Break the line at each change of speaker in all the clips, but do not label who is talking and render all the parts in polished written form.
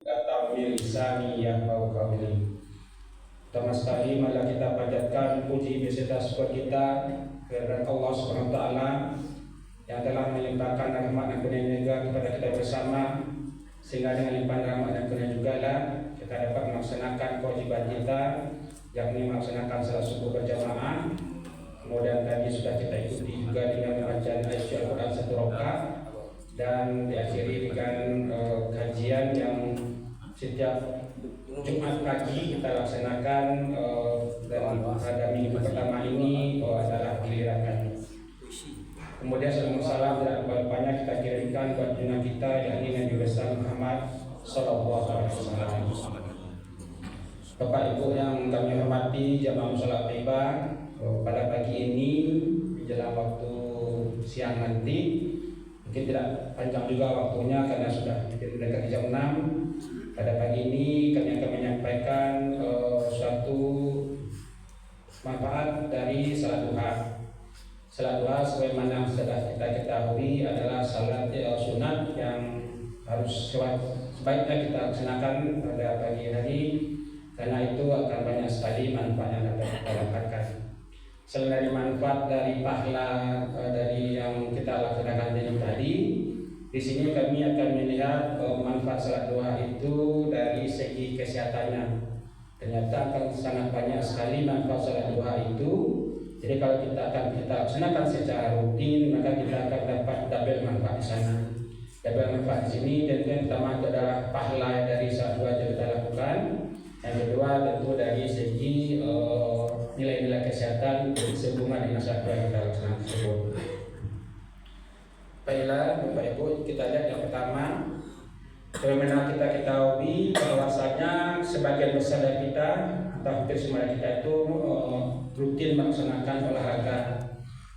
datang bilisani yafqahu qawli. Pertama sekali malah kita panjatkan puji beserta syukur kita kepada Allah Subhanahu wa taala yang telah melimpahkan rahmat dan kurnia kepada kita bersama, sehingga dengan limpahan rahmat dan kurnia juga lah kita dapat melaksanakan kewajiban kita, yakni melaksanakan salat subuh berjamaah. Kemudian tadi sudah kita ikuti juga dengan bacaan ayat Al-Quran 1 rakaat dan diakhiri dengan kajian yang setiap Jumat pagi kita laksanakan, dan pada minggu pertama ini adalah giliran kami. Kemudian salam dan banyak kita kirimkan buat junjungan kita, yakni Nabi besar Muhammad Sallallahu Alaihi Wasallam. Bapak Ibu yang kami hormati jamaah salat tiba, pada pagi ini menjelang waktu siang nanti, mungkin tidak panjang juga waktunya karena sudah dekat jam 6. Pada pagi ini kami akan menyampaikan suatu manfaat dari salat duha. Salat duha sebagaimana sudah kita ketahui adalah salat sunat yang harus sebaiknya kita laksanakan pada pagi hari, karena itu akan banyak sekali manfaat yang dapat kita dapatkan. Selain dari manfaat dari pahala dari yang kita laksanakan tadi, di sini kami akan melihat manfaat salat duha itu dari segi kesehatannya. Ternyata akan sangat banyak sekali manfaat salat duha itu. Jadi kalau kita laksanakan secara rutin, maka kita akan dapat double manfaat di sana. Double manfaat di sini tentu yang pertama itu adalah pahala dari salat duha yang kita lakukan. Yang kedua tentu dari segi nilai-nilai kesehatan sehubungan dengan salat duha yang kita laksanakan tersebut. Baiklah Bapak Ibu, kita lihat yang pertama, bagaimana kita ketahui bahwasanya sebagian besar dari kita atau hampir semua kita itu rutin melaksanakan olahraga,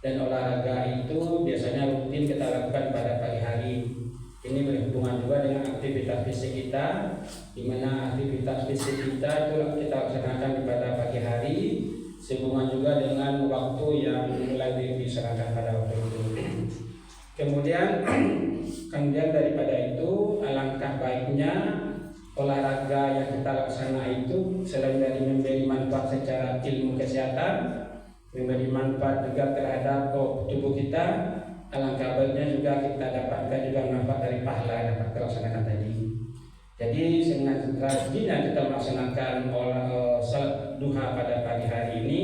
dan olahraga itu biasanya rutin kita lakukan pada pagi hari. Ini berhubungan juga dengan aktivitas fisik kita, di mana aktivitas fisik kita itu kita laksanakan pada pagi hari, sehubungan juga dengan waktu yang mulai diserahkan pada waktu itu. Kemudian daripada itu, alangkah baiknya olahraga yang kita laksana itu selain dari memberi manfaat secara ilmu kesehatan, memberi manfaat juga terhadap tubuh kita, alangkah baiknya juga kita dapatkan juga manfaat dari pahala yang dapat kita laksanakan tadi. Jadi dengan rajinnya kita melaksanakan salat duha pada pagi hari ini,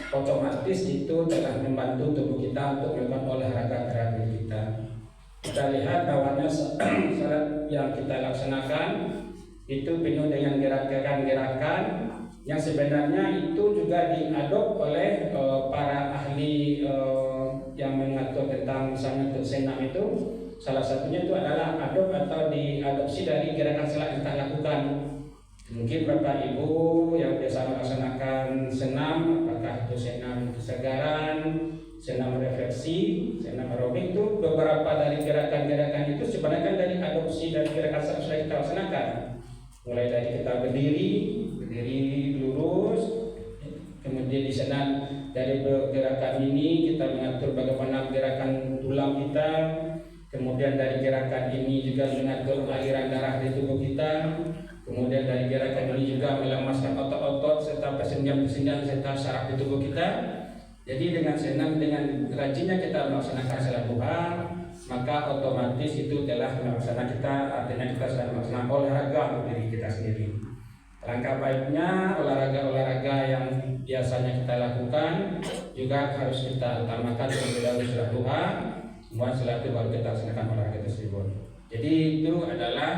otomatis itu telah membantu tubuh kita untuk melakukan olahraga terhadap kita. Kita lihat bahwa salat yang kita laksanakan itu penuh dengan gerakan-gerakan yang sebenarnya itu juga diadop oleh para ahli yang mengatur tentang misalnya senam itu. Salah satunya itu adalah adop atau diadopsi dari gerakan salat yang kita lakukan. Mungkin Bapak Ibu yang biasa melaksanakan senam, apakah itu senam kesegaran, senam refleksi, senam aerobik, itu beberapa dari gerakan-gerakan itu sebenarnya dari adopsi dari gerakan salat yang kita laksanakan. Mulai dari kita berdiri lurus, kemudian di sana dari gerakan ini kita mengatur bagaimana gerakan tulang kita. Kemudian dari gerakan ini juga mengatur aliran darah di tubuh kita. Kemudian dari gerakan ini juga melemaskan otot-otot serta persendian-persendian serta saraf di tubuh kita. Jadi dengan senam, dengan rajinnya kita melaksanakan salat duha, maka otomatis itu telah melaksanakan kita, artinya kita sedang melaksanakan olahraga untuk diri kita sendiri. Langkah baiknya olahraga-olahraga yang biasanya kita lakukan juga harus kita utamakan terlebih dahulu salat duha. Kemudian setelah itu baru kita laksanakan olahraga tersebut. Jadi itu adalah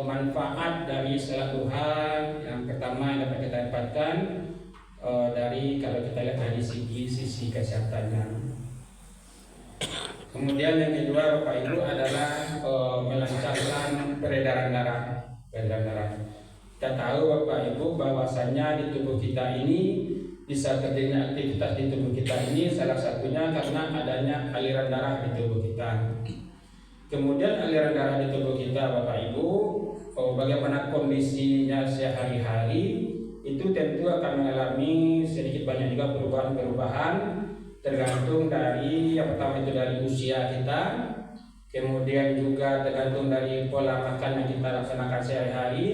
manfaat dari salat duha yang pertama yang dapat kita dapatkan dari kalau kita lihat dari sisi kesehatannya. Kemudian yang kedua Bapak Ibu adalah melancarkan peredaran darah. Kita tahu Bapak Ibu bahwasanya di tubuh kita ini bisa terjadinya aktivitas di tubuh kita ini salah satunya karena adanya aliran darah di tubuh kita. Kemudian aliran darah di tubuh kita Bapak Ibu, bagaimana kondisinya sehari-hari itu tentu akan mengalami sedikit banyak juga perubahan-perubahan tergantung dari yang pertama itu dari usia kita, kemudian juga tergantung dari pola makan yang kita laksanakan sehari-hari,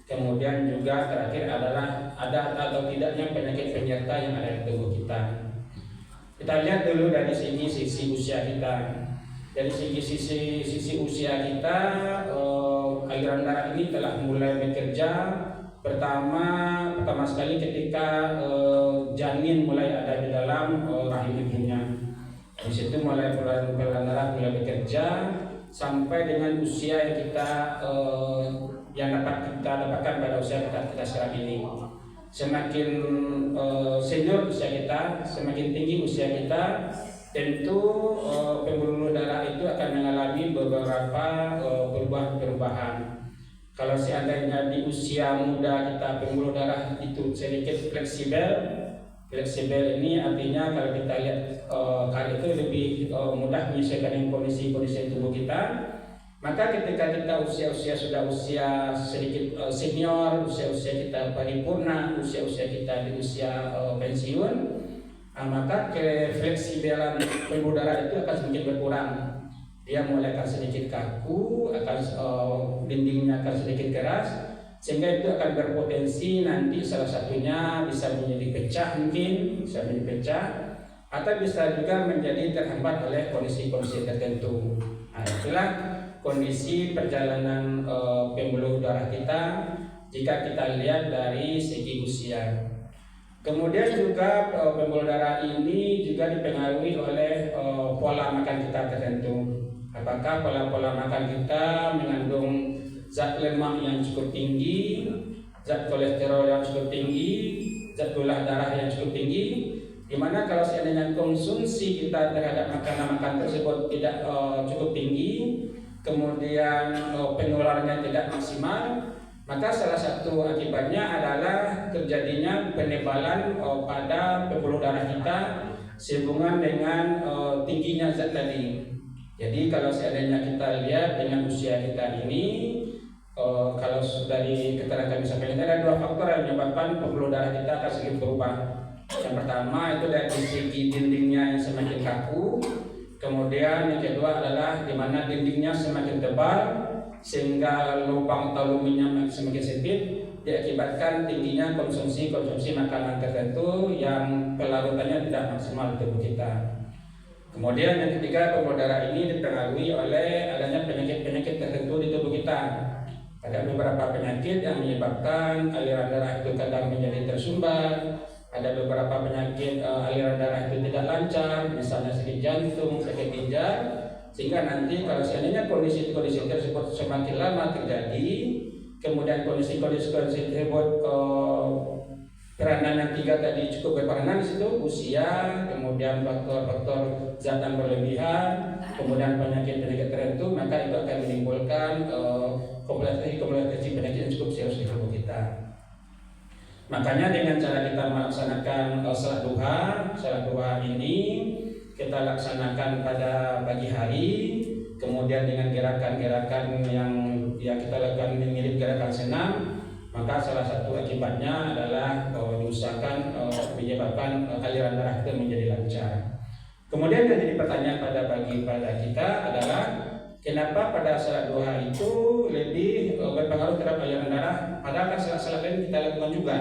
kemudian juga terakhir adalah ada atau tidaknya penyakit penyerta yang ada di tubuh kita. Kita lihat dulu dari sisi usia kita. Dari sisi usia kita, aliran darah ini telah mulai bekerja pertama sekali ketika janin mulai ada di dalam rahim ibunya. Di situ mulai aliran darah mulai bekerja sampai dengan usia yang yang dapat kita dapatkan pada usia kita sekarang ini. Semakin senior usia kita, semakin tinggi usia kita, tentu pembuluh darah itu akan mengalami beberapa perubahan. Kalau seandainya di usia muda kita pembuluh darah itu sedikit fleksibel ini artinya kalau kita lihat kali itu lebih mudah menyesuaikan dengan kondisi tubuh kita. Maka ketika kita sudah usia sedikit senior, usia kita paripurna, usia kita di usia pensiun, maka kefleksibelan pembuluh darah itu akan semakin berkurang. Dia mulai akan sedikit kaku, dindingnya akan sedikit keras, sehingga itu akan berpotensi nanti salah satunya bisa menjadi pecah, atau bisa juga menjadi terhambat oleh kondisi-kondisi tertentu. Nah, itulah kondisi perjalanan pembuluh darah kita jika kita lihat dari segi usia. Kemudian juga pembuluh darah ini juga dipengaruhi oleh pola makan kita tertentu. Apakah pola makan kita mengandung zat lemak yang cukup tinggi, zat kolesterol yang cukup tinggi, zat gula darah yang cukup tinggi, di mana kalau seandainya konsumsi kita terhadap makanan tersebut tidak cukup tinggi, kemudian penularannya tidak maksimal, maka salah satu akibatnya adalah terjadinya penebalan pada pembuluh darah kita sehubungan dengan tingginya zat tadi. Jadi kalau seandainya kita lihat dengan usia kita ini, kalau dari keterangan disampaikan ada dua faktor yang menyebabkan pembuluh darah kita akan sedikit berubah. Yang pertama itu dari segi dindingnya yang semakin kaku, kemudian yang kedua adalah di mana dindingnya semakin tebal sehingga lubang atau luminnya semakin sempit, diakibatkan tingginya konsumsi makanan tertentu yang pelarutannya tidak maksimal di tubuh kita. Kemudian yang ketiga, pembuluh darah ini dipengaruhi oleh adanya penyakit tertentu di tubuh kita. Ada beberapa penyakit yang menyebabkan aliran darah itu kadang menjadi tersumbat. Ada beberapa penyakit aliran darah itu tidak lancar, misalnya sakit jantung, sakit ginjal, sehingga nanti kalau seandainya kondisi tersebut semakin lama terjadi, kemudian kondisi tersebut peranan yang tiga tadi cukup berperanan di situ, usia, kemudian faktor-faktor zat yang berlebihan, kemudian penyakit tertentu, maka itu akan menimbulkan komplikasi penyakit yang cukup serius di tubuh kita. Makanya dengan cara kita melaksanakan salat duha ini kita laksanakan pada pagi hari, kemudian dengan gerakan-gerakan yang kita lakukan mirip gerakan senam, maka salah satu akibatnya adalah diusahakan menyebabkan aliran darah itu menjadi lancar. Kemudian yang jadi pertanyaan pada kita adalah kenapa pada salat duha itu lebih berpengaruh terhadap aliran darah, padahal salat-salat lain kita lakukan juga.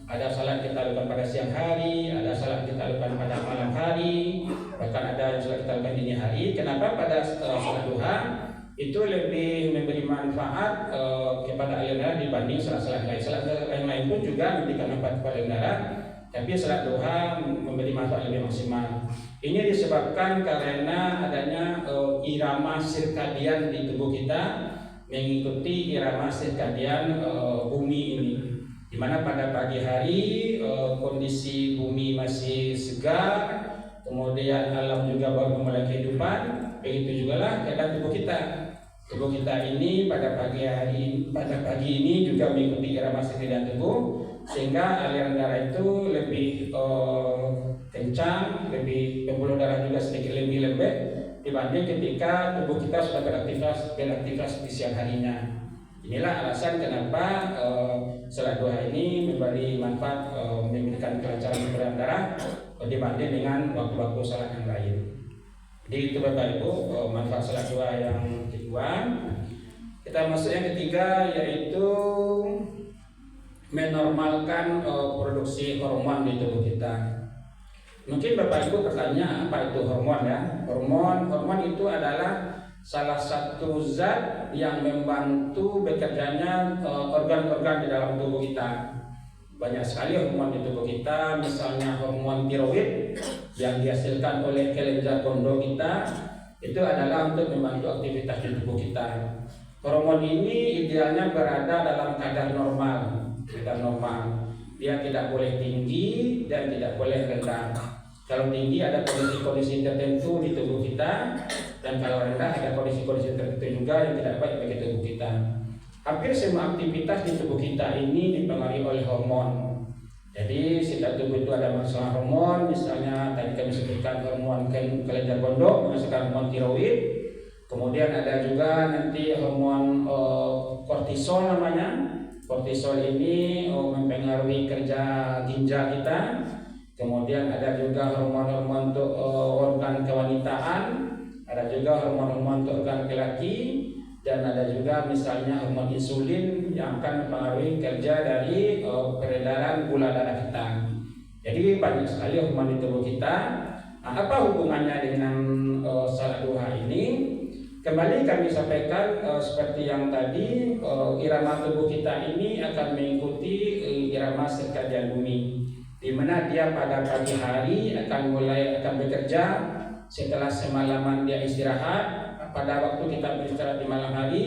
Ada salat kita lakukan pada siang hari, ada salat kita lakukan pada malam hari, bahkan ada salat kita lakukan dini hari. Kenapa pada salat duha itu lebih memberi manfaat kepada aliran darah dibanding salat-salat lain? Salat lain pun juga memberikan manfaat kepada aliran darah, tapi salat duha memberi manfaat lebih maksimal. Ini disebabkan karena adanya irama sirkadian di tubuh kita mengikuti irama sirkadian bumi ini, di mana pada pagi hari kondisi bumi masih segar, kemudian alam juga baru mulai kehidupan. Begitu juga lah keadaan tubuh kita. Tubuh kita ini pada pagi ini juga mengikuti irama sirkadian tubuh, sehingga aliran darah itu lebih kencang, pembuluh darah juga sedikit lebih lembek dibanding ketika tubuh kita sudah beraktivitas di siang harinya. Inilah alasan kenapa salat duha ini memberi manfaat, memberikan kelancaran aliran darah dibanding dengan waktu-waktu salat yang lain. Jadi itu Bapak Ibu manfaat salat duha yang kedua. Kita masuk yang ketiga, yaitu menormalkan produksi hormon di tubuh kita. Mungkin Bapak Ibu bertanya, apa itu hormon ya? Hormon itu adalah salah satu zat yang membantu bekerjanya organ-organ di dalam tubuh kita. Banyak sekali hormon di tubuh kita, misalnya hormon tiroid yang dihasilkan oleh kelenjar gondok kita, itu adalah untuk membantu aktivitas di tubuh kita. Hormon ini idealnya berada dalam kadar normal. Dia tidak boleh tinggi dan tidak boleh rendah. Kalau tinggi ada kondisi-kondisi tertentu di tubuh kita, dan kalau rendah ada kondisi-kondisi tertentu juga yang tidak baik bagi tubuh kita. Hampir semua aktivitas di tubuh kita ini dipengaruhi oleh hormon. Jadi setiap tubuh itu ada masalah hormon, misalnya tadi kami sebutkan hormon kelenjar gondok menghasilkan hormon tiroid. Kemudian ada juga nanti hormon kortisol namanya. Kortisol ini mempengaruhi kerja ginjal kita. Kemudian ada juga hormon-hormon untuk organ kewanitaan, ada juga hormon-hormon untuk organ laki-laki, dan ada juga misalnya hormon insulin yang akan mempengaruhi kerja dari peredaran gula darah kita. Jadi banyak sekali hormon di tubuh kita. Nah, apa hubungannya dengan salat duha ini? Kembali kami sampaikan seperti yang tadi, irama tubuh kita ini akan mengikuti irama sirkadian bumi, di mana dia pada pagi hari akan bekerja. Setelah semalaman dia istirahat, pada waktu kita beristirahat di malam hari,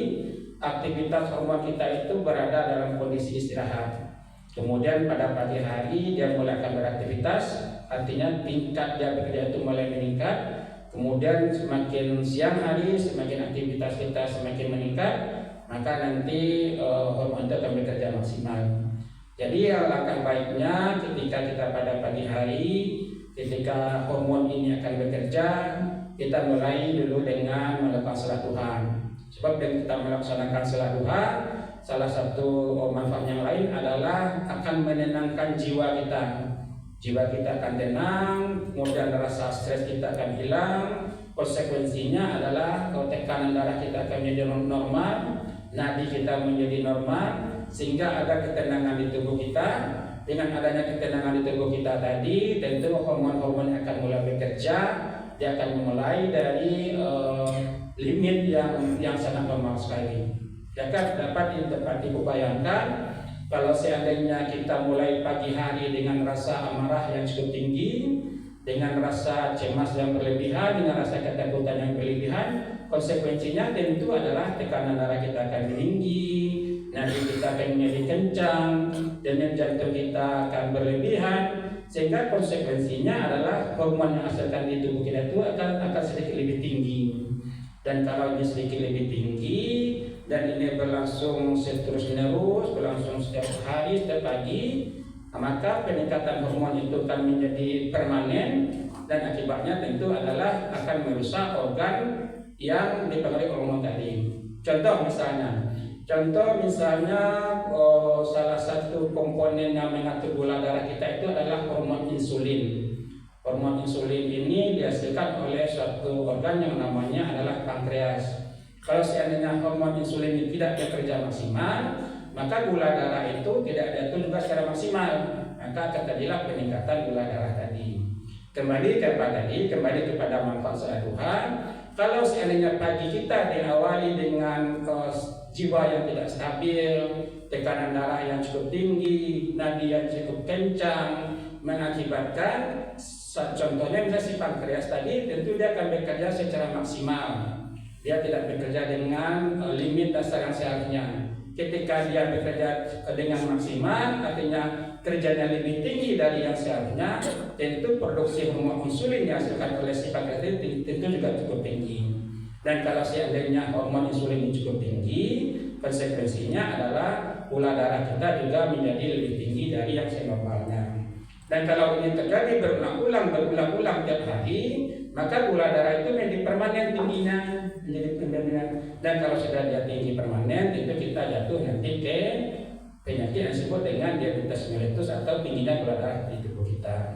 aktivitas hormon kita itu berada dalam kondisi istirahat. Kemudian pada pagi hari dia mulai akan beraktivitas, artinya tingkat dia bekerja itu mulai meningkat. Kemudian semakin siang hari, semakin aktivitas kita semakin meningkat, maka nanti hormon itu akan bekerja maksimal. Jadi alangkah baiknya ketika kita pada pagi hari, ketika hormon ini akan bekerja, kita mulai dulu dengan melakukan salat duha. Sebab dengan kita melaksanakan salat duha, salah satu manfaat yang lain adalah akan menenangkan jiwa kita. Jiwa kita akan tenang, kemudian rasa stres kita akan hilang. Konsekuensinya adalah tekanan darah kita akan menjadi normal, nadi kita menjadi normal, sehingga ada ketenangan di tubuh kita. Dengan adanya ketenangan di tubuh kita tadi, tentu hormon-hormon akan mulai bekerja. Dia akan memulai dari limit yang sangat normal sekali. Dapat dibayangkan kalau seandainya kita mulai pagi hari dengan rasa amarah yang cukup tinggi, dengan rasa cemas yang berlebihan, dengan rasa ketakutan yang berlebihan, konsekuensinya tentu adalah tekanan darah kita akan tinggi, nadi kita akan menjadi kencang, dan jantung kita akan berlebihan, sehingga konsekuensinya adalah hormon yang hasilkan di tubuh kita itu akan sedikit lebih tinggi. Dan kalau ini sedikit lebih tinggi dan ini berlangsung terus-menerus, berlangsung setiap hari, setiap pagi, maka peningkatan hormon itu akan menjadi permanen, dan akibatnya tentu adalah akan merusak organ yang dipengaruhi hormon tadi. Contoh misalnya salah satu komponen yang mengatur gula darah kita itu adalah hormon insulin. Hormon insulin ini dihasilkan oleh suatu organ yang namanya adalah pankreas. Kalau seandainya hormon insulin ini tidak bekerja maksimal, maka gula darah itu tidak diatur juga secara maksimal, maka terjadilah peningkatan gula darah tadi. Kembali kepada manfaat salat duha. Kalau seandainya pagi kita diawali dengan jiwa yang tidak stabil, tekanan darah yang cukup tinggi, nadi yang cukup kencang, mengakibatkan contohnya misalnya si pankreas tadi, tentu dia akan bekerja secara maksimal. Dia tidak bekerja dengan limit dasar yang seharusnya. Ketika dia bekerja dengan maksimal, artinya kerjanya lebih tinggi dari yang seharusnya, tentu produksi hormon insulin yang dihasilkan oleh si pankreas tentu juga cukup tinggi. Dan kalau seandainya hormon insulin ini cukup tinggi, konsekuensinya adalah gula darah kita juga menjadi lebih tinggi dari yang senormalnya. Dan kalau ini terjadi berulang-ulang tiap hari, maka gula darah itu menjadi permanen tingginya, dan kalau sudah dia tinggi permanen, itu kita jatuh nanti ke penyakit yang disebut dengan diabetes mellitus atau tingginya gula darah di tubuh kita.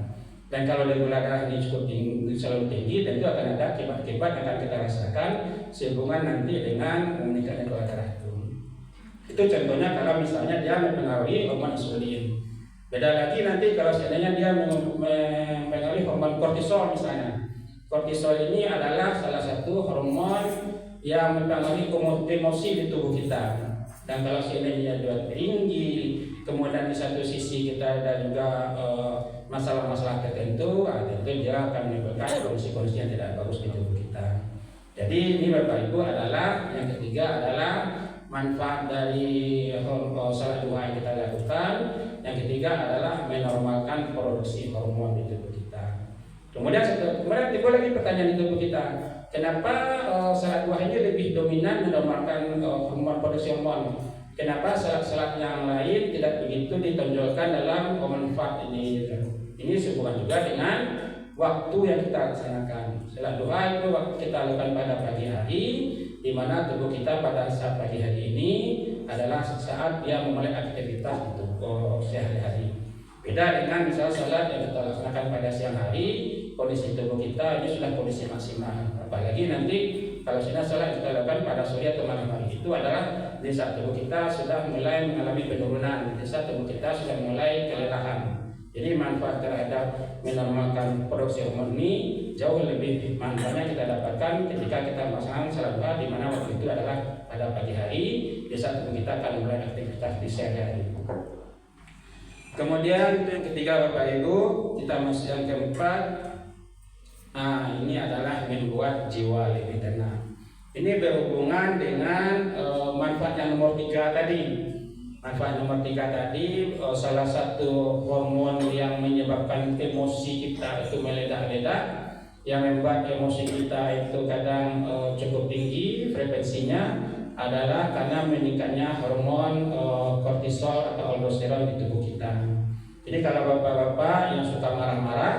Dan kalau gula darah ini cukup tinggi, selalu tinggi, tentu akan ada akibat-akibat yang akan kita rasakan sehubungan nanti dengan meningkatnya gula darah itu. Itu contohnya kalau misalnya dia mempengaruhi hormon insulin. Beda lagi nanti kalau seandainya dia mempengaruhi hormon kortisol misalnya. Kortisol ini adalah salah satu hormon yang mempengaruhi emosi di tubuh kita. Dan kalau seandainya dia tinggi, kemudian di satu sisi kita ada juga masalah-masalah tertentu, tentu dia akan menimbulkan kondisi-kondisi yang tidak bagus di tubuh kita. Jadi ini Bapak Ibu adalah yang ketiga adalah manfaat dari salat duha yang kita lakukan. Yang ketiga adalah menormalkan produksi hormon di tubuh kita. Kemudian timbul lagi pertanyaan di tubuh kita, kenapa salat duha ini lebih dominan menormalkan hormon produksi hormon? Kenapa salat-salat yang lain tidak begitu ditonjolkan dalam manfaat ini? Ini sehubungan juga dengan waktu yang kita laksanakan. Salat duha itu waktu kita lakukan pada pagi hari, di mana tubuh kita pada saat pagi hari ini adalah saat dia memulai aktivitas itu sehari-hari. Beda dengan misalnya salat yang kita laksanakan pada siang hari, kondisi tubuh kita ini sudah kondisi maksimal. Apalagi nanti kalau salat yang kita lakukan pada sore atau malam hari itu adalah di saat tubuh kita sudah mulai mengalami penurunan, di saat tubuh kita sudah mulai kelelahan. Jadi manfaat terhadap menormalkan produksi hormon ini jauh lebih manfaatnya kita dapatkan ketika kita melaksanakan salat duha, di mana waktu itu adalah pada pagi hari, di saat tubuh kita akan mulai aktivitas di siang hari. Kemudian yang ketiga Bapak Ibu, kita masuk yang keempat. Ini adalah membuat jiwa lebih tenang. Ini berhubungan dengan manfaat yang nomor 3 tadi. Manfaat nomor 3 tadi, salah satu hormon yang menyebabkan emosi kita itu meledak-ledak, yang membuat emosi kita itu kadang cukup tinggi frekuensinya, adalah karena meningkatnya hormon kortisol atau aldosteron di tubuh kita. Jadi kalau bapak-bapak yang suka marah-marah,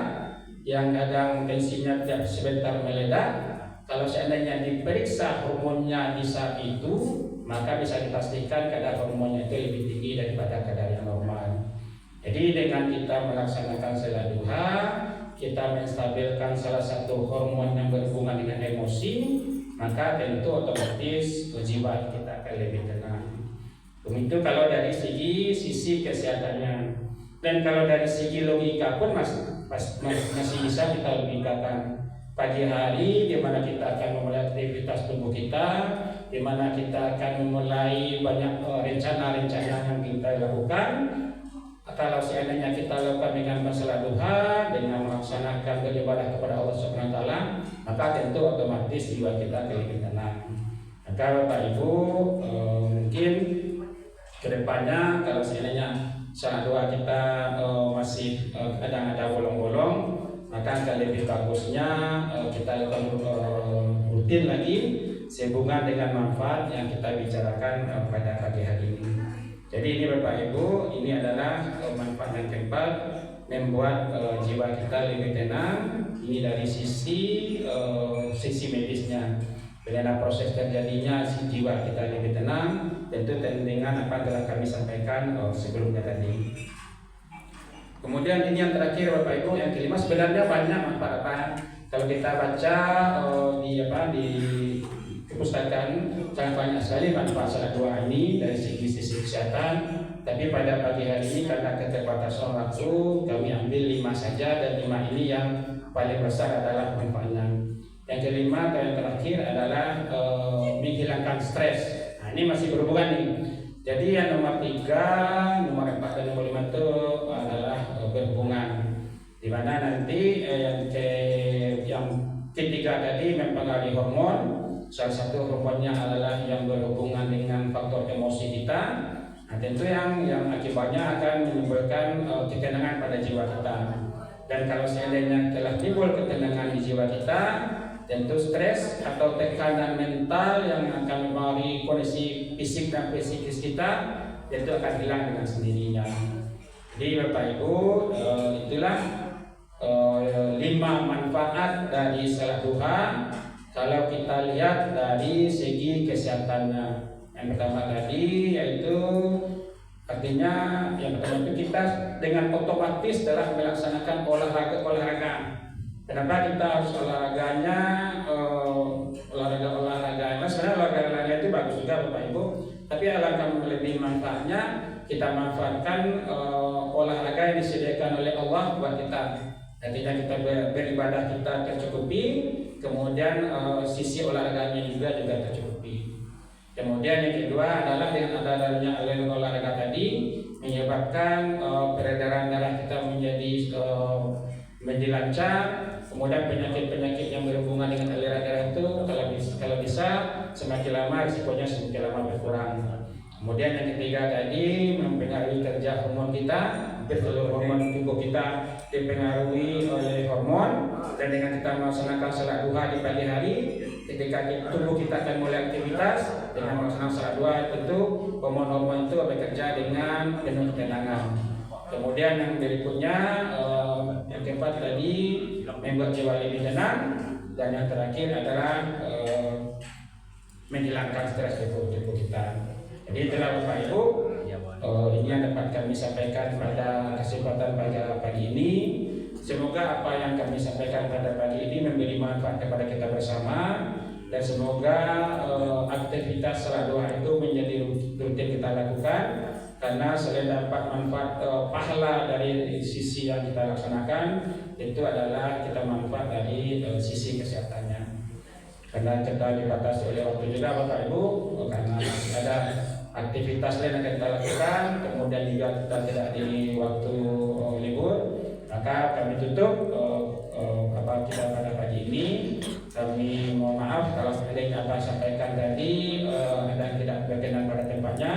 yang kadang tensinya tiap sebentar meledak, kalau seandainya diperiksa hormonnya di saat itu, maka bisa dipastikan kadar hormonnya itu lebih tinggi daripada kadar yang normal. Jadi dengan kita melaksanakan salat duha, kita menstabilkan salah satu hormon yang berhubungan dengan emosi, maka tentu otomatis jiwa kita akan lebih tenang. Begitu kalau dari sisi kesehatannya. Dan kalau dari segi logika pun masih bisa kita logikakan. Pagi hari di mana kita akan memulai aktivitas tubuh kita, di mana kita akan memulai banyak rencana-rencana yang kita lakukan. Kalau seandainya kita lakukan dengan salat duha, dengan melaksanakan beribadah kepada Allah Subhanahu wa taala, maka tentu otomatis jiwa kita lebih tenang. Maka Bapak Ibu, mungkin kedepannya kalau seandainya salat duha kita masih kadang ada bolong-bolong, maka akan lebih bagusnya kita lakukan rutin lagi sehubungan dengan manfaat yang kita bicarakan pada pagi hari ini. Jadi ini Bapak Ibu, ini adalah manfaat yang keempat, membuat jiwa kita lebih tenang. Ini dari sisi medisnya. Bagaimana proses terjadinya si jiwa kita lebih tenang, tentu dengan apa yang telah kami sampaikan sebelumnya tadi. Kemudian ini yang terakhir Bapak Ibu, yang kelima, sebenarnya banyak manfaat. Kalau kita baca di perpustakaan, sangat banyak sekali manfaat salat duha ini dari sisi kesehatan. Tapi pada pagi hari ini karena keterbatasan waktu, kami ambil 5 saja, dan 5 ini yang paling besar adalah manfaatnya. Yang kelima atau yang terakhir adalah menghilangkan stres. Nah, ini masih berhubungan nih. Jadi yang nomor 3, nomor 4 dan nomor 5 itu adalah berhubungan, di mana nanti yang ketiga tadi mempengaruhi hormon. Salah satu hormonnya adalah yang berhubungan dengan faktor emosi kita. Nah, tentu yang akibatnya akan menimbulkan ketenangan pada jiwa kita. Dan kalau seandainya telah timbul ketenangan di jiwa kita, tentu stres atau tekanan mental yang akan mempengaruhi kondisi fisik dan psikis kita tentu akan hilang dengan sendirinya. Jadi Bapak Ibu, itulah 5 manfaat dari salat duha kalau kita lihat dari segi kesehatannya. Yang pertama tadi yaitu artinya yang pertama itu kita dengan otomatis dalam melaksanakan olahraga. Kenapa kita harus olahraganya? Olahraga sebenarnya olahraga itu bagus juga Bapak Ibu, tapi alangkah lebih manfaatnya kita manfaatkan olahraga yang disediakan oleh Allah buat kita. Nantinya kita beribadah kita tercukupi, kemudian sisi olahraganya juga tercukupi. Kemudian yang kedua adalah dengan adanya olahraga tadi menyebabkan peredaran darah kita menjadi lancar. Kemudian penyakit-penyakit yang berhubungan dengan aliran darah itu kalau bisa semakin lama risikonya semakin lama berkurang. Kemudian yang ketiga tadi mempengaruhi kerja hormon kita. Hampir seluruh hormon tubuh kita dipengaruhi oleh hormon, dan dengan kita melaksanakan salat duha di pagi hari, ketika tubuh kita akan mulai aktivitas dengan melaksanakan salat duha, tentu hormon-hormon itu bekerja dengan penuh ketenangan. Kemudian yang berikutnya yang keempat tadi membuat jiwa lebih tenang, dan yang terakhir adalah menghilangkan stres di tubuh kita. Jadi itulah Bapak Ibu, ini yang dapat kami sampaikan pada kesempatan pada pagi ini. Semoga apa yang kami sampaikan pada pagi ini memberi manfaat kepada kita bersama, dan semoga aktivitas salat duha itu menjadi rutin kita lakukan, karena selain dapat manfaat pahala dari sisi yang kita laksanakan, itu adalah kita manfaat dari sisi kesehatannya. Karena kita dibatasi oleh waktu juga Bapak Ibu, karena ada aktivitas lain yang kita lakukan, kemudian juga kita tidak di waktu libur, maka kami tutup kita pada pagi ini. Kami mohon maaf kalau ada yang apa sampaikan tadi ada yang tidak berkenan pada tempatnya.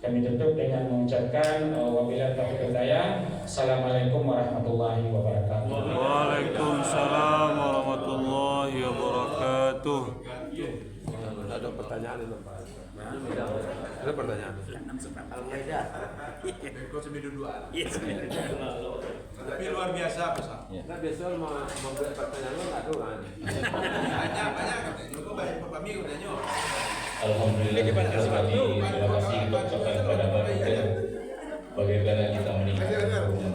Kami tutup dengan mengucapkan wabillahi taufiq wal hidayah. Assalamualaikum warahmatullahi wabarakatuh.
Waalaikumsalam warahmatullahi wabarakatuh.
Ada pertanyaan itu Pak? Ada pertanyaan?
Tapi luar biasa Pak.
Nah biasa mau membuat pertanyaan lo nggak tuh kan?
Banyak juga banyak Bapak Mi udah nyok.
Alhamdulillah, terima kasih kita ucapkan kepada Bapak bagaimana kita meningkatkan hormon.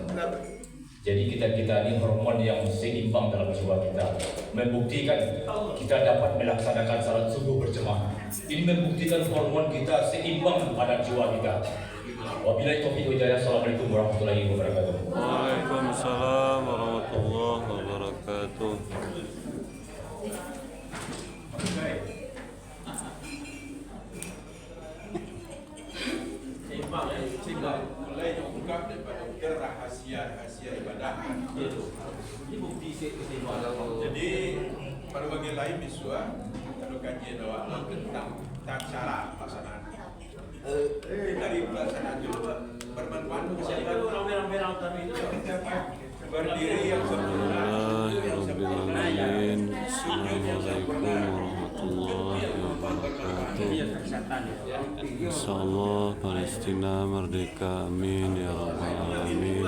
Jadi kita ini hormon yang seimbang dalam jiwa kita, membuktikan kita dapat melaksanakan salat subuh berjemaah. Ini membuktikan hormon kita seimbang pada jiwa kita. Wabillahi taufiq wal hidayah. Assalamualaikum warahmatullahi wabarakatuh.
Waalaikumsalam warahmatullahi wabarakatuh.
Sehingga mulai diungkap daripada rahasia ibadah. Ini bukti jadi pada bagian lain misua kalau kajian doa tentang cara pelaksanaan. Dari pelaksanaan juga bermanfaat siapa orang-orang tadi itu berdiri yang sempurna.
Bismillahirrahmanirrahim. Assalamualaikum warahmatullahi wabarakatuh. Insyaallah Palestina merdeka, amin ya rabbal alamin.